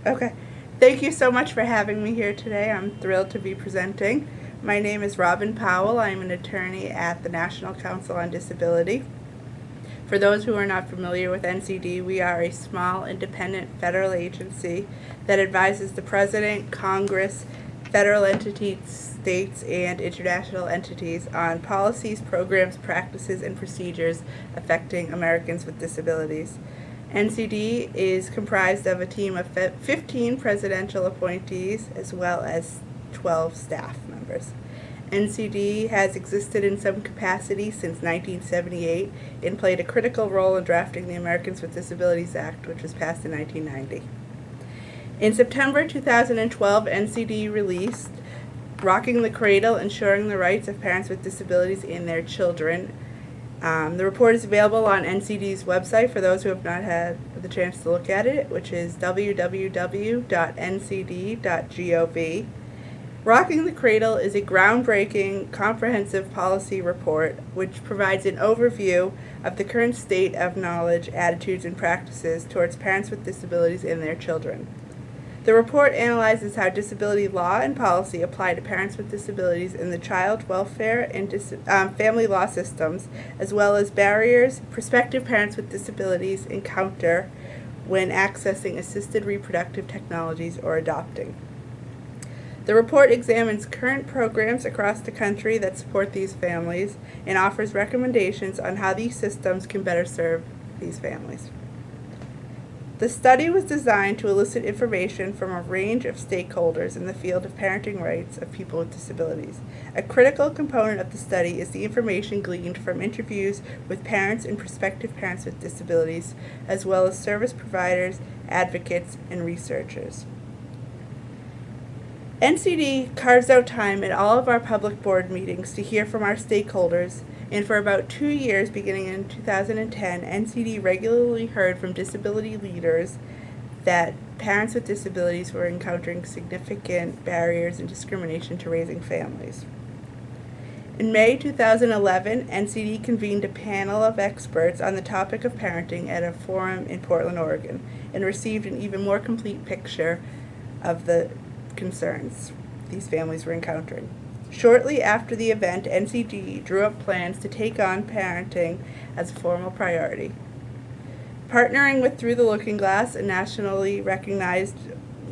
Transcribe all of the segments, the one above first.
Okay. Thank you so much for having me here today. I'm thrilled to be presenting. My name is Robyn Powell. I'm an attorney at the National Council on Disability. For those who are not familiar with NCD, we are a small, independent federal agency that advises the President, Congress, federal entities, states, and international entities on policies, programs, practices, and procedures affecting Americans with disabilities. NCD is comprised of a team of 15 presidential appointees as well as 12 staff members. NCD has existed in some capacity since 1978 and played a critical role in drafting the Americans with Disabilities Act, which was passed in 1990. In September 2012, NCD released Rocking the Cradle, Ensuring the Rights of Parents with Disabilities and Their Children. The report is available on NCD's website for those who have not had the chance to look at it, which is www.ncd.gov. Rocking the Cradle is a groundbreaking, comprehensive policy report which provides an overview of the current state of knowledge, attitudes, and practices towards parents with disabilities and their children. The report analyzes how disability law and policy apply to parents with disabilities in the child welfare and family law systems, as well as barriers prospective parents with disabilities encounter when accessing assisted reproductive technologies or adopting. The report examines current programs across the country that support these families and offers recommendations on how these systems can better serve these families. The study was designed to elicit information from a range of stakeholders in the field of parenting rights of people with disabilities. A critical component of the study is the information gleaned from interviews with parents and prospective parents with disabilities, as well as service providers, advocates, and researchers. NCD carves out time at all of our public board meetings to hear from our stakeholders, and for about 2 years, beginning in 2010, NCD regularly heard from disability leaders that parents with disabilities were encountering significant barriers and discrimination to raising families. In May 2011, NCD convened a panel of experts on the topic of parenting at a forum in Portland, Oregon, and received an even more complete picture of the concerns these families were encountering. Shortly after the event, NCD drew up plans to take on parenting as a formal priority. Partnering with Through the Looking Glass, a nationally recognized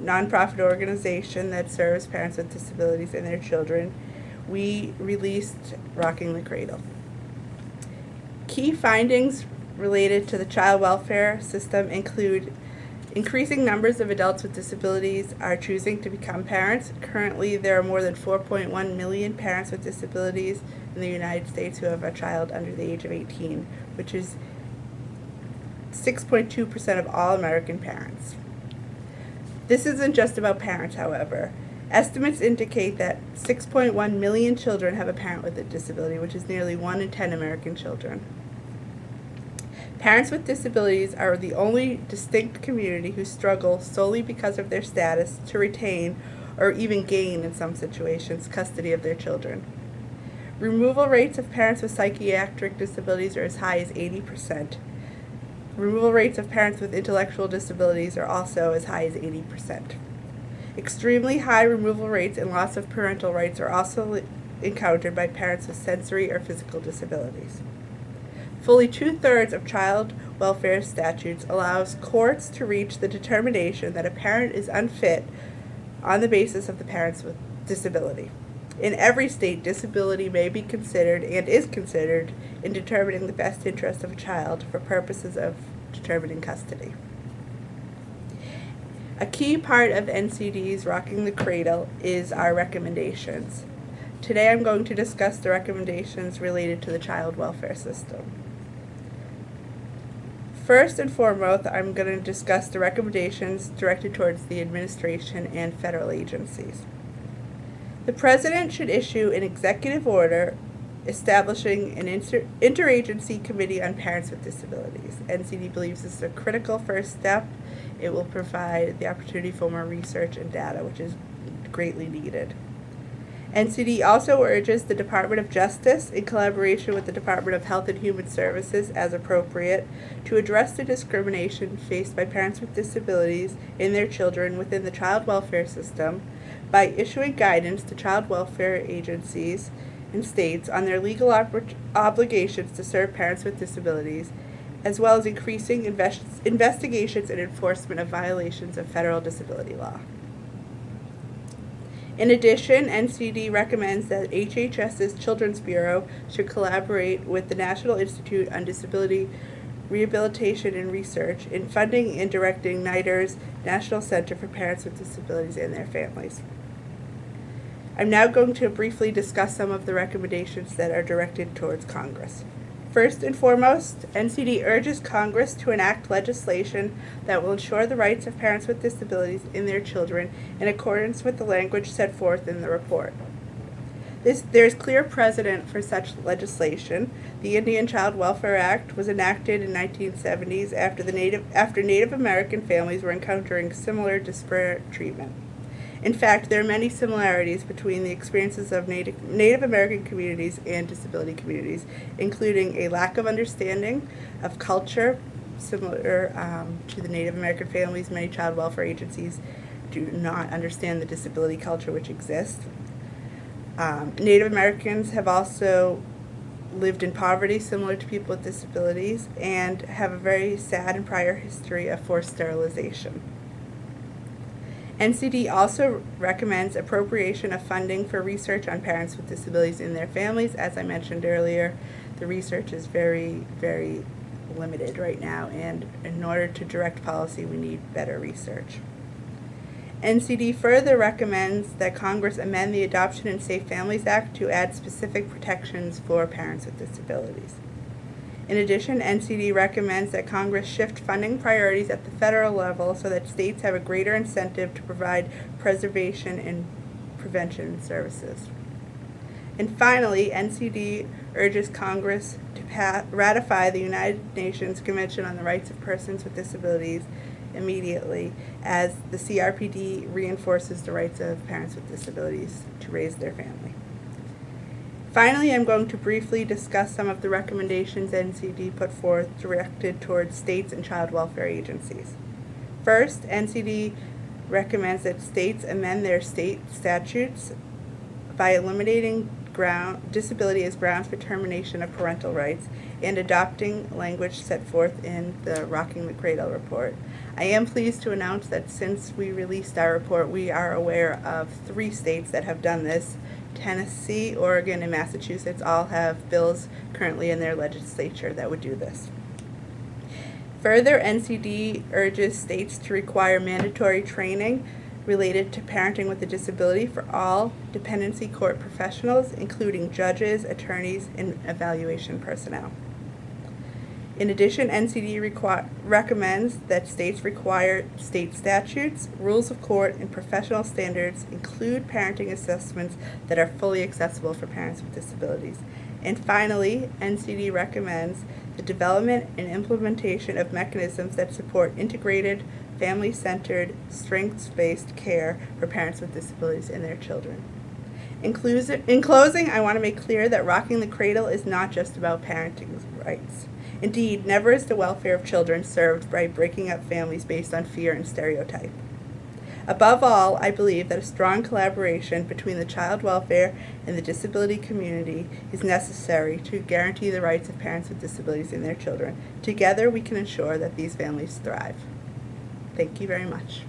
nonprofit organization that serves parents with disabilities and their children, we released Rocking the Cradle. Key findings related to the child welfare system include increasing numbers of adults with disabilities are choosing to become parents. Currently, there are more than 4.1 million parents with disabilities in the United States who have a child under the age of 18, which is 6.2% of all American parents. This isn't just about parents, however. Estimates indicate that 6.1 million children have a parent with a disability, which is nearly 1 in 10 American children. Parents with disabilities are the only distinct community who struggle solely because of their status to retain, or even gain in some situations, custody of their children. Removal rates of parents with psychiatric disabilities are as high as 80%. Removal rates of parents with intellectual disabilities are also as high as 80%. Extremely high removal rates and loss of parental rights are also encountered by parents with sensory or physical disabilities. Fully 2/3 of child welfare statutes allows courts to reach the determination that a parent is unfit on the basis of the parent's disability. In every state, disability may be considered and is considered in determining the best interest of a child for purposes of determining custody. A key part of NCD's Rocking the Cradle is our recommendations. Today I'm going to discuss the recommendations related to the child welfare system. First and foremost, I'm going to discuss the recommendations directed towards the administration and federal agencies. The President should issue an executive order establishing an interagency committee on parents with disabilities. NCD believes this is a critical first step. It will provide the opportunity for more research and data, which is greatly needed. NCD also urges the Department of Justice, in collaboration with the Department of Health and Human Services as appropriate, to address the discrimination faced by parents with disabilities and their children within the child welfare system by issuing guidance to child welfare agencies and states on their legal obligations to serve parents with disabilities, as well as increasing investigations and enforcement of violations of federal disability law. In addition, NCD recommends that HHS's Children's Bureau should collaborate with the National Institute on Disability Rehabilitation and Research in funding and directing NIDER's National Center for Parents with Disabilities and Their Families. I'm now going to briefly discuss some of the recommendations that are directed towards Congress. First and foremost, NCD urges Congress to enact legislation that will ensure the rights of parents with disabilities and their children in accordance with the language set forth in the report. There is clear precedent for such legislation. The Indian Child Welfare Act was enacted in the 1970s after Native American families were encountering similar disparate treatment. In fact, there are many similarities between the experiences of Native American communities and disability communities, including a lack of understanding of culture similar to the Native American families. Many child welfare agencies do not understand the disability culture which exists. Native Americans have also lived in poverty similar to people with disabilities and have a very sad and prior history of forced sterilization. NCD also recommends appropriation of funding for research on parents with disabilities and their families. As I mentioned earlier, the research is very, very limited right now, and in order to direct policy, we need better research. NCD further recommends that Congress amend the Adoption and Safe Families Act to add specific protections for parents with disabilities. In addition, NCD recommends that Congress shift funding priorities at the federal level so that states have a greater incentive to provide preservation and prevention services. And finally, NCD urges Congress to ratify the United Nations Convention on the Rights of Persons with Disabilities immediately, as the CRPD reinforces the rights of parents with disabilities to raise their family. Finally, I'm going to briefly discuss some of the recommendations NCD put forth directed towards states and child welfare agencies. First, NCD recommends that states amend their state statutes by eliminating disability as grounds for termination of parental rights and adopting language set forth in the Rocking the Cradle report. I am pleased to announce that since we released our report, we are aware of 3 states that have done this. Tennessee, Oregon, and Massachusetts all have bills currently in their legislature that would do this. Further, NCD urges states to require mandatory training related to parenting with a disability for all dependency court professionals, including judges, attorneys, and evaluation personnel. In addition, NCD recommends that states require state statutes, rules of court, and professional standards include parenting assessments that are fully accessible for parents with disabilities. And finally, NCD recommends the development and implementation of mechanisms that support integrated, family-centered, strengths-based care for parents with disabilities and their children. In closing, I want to make clear that Rocking the Cradle is not just about parenting rights. Indeed, never is the welfare of children served by breaking up families based on fear and stereotype. Above all, I believe that a strong collaboration between the child welfare and the disability community is necessary to guarantee the rights of parents with disabilities and their children. Together, we can ensure that these families thrive. Thank you very much.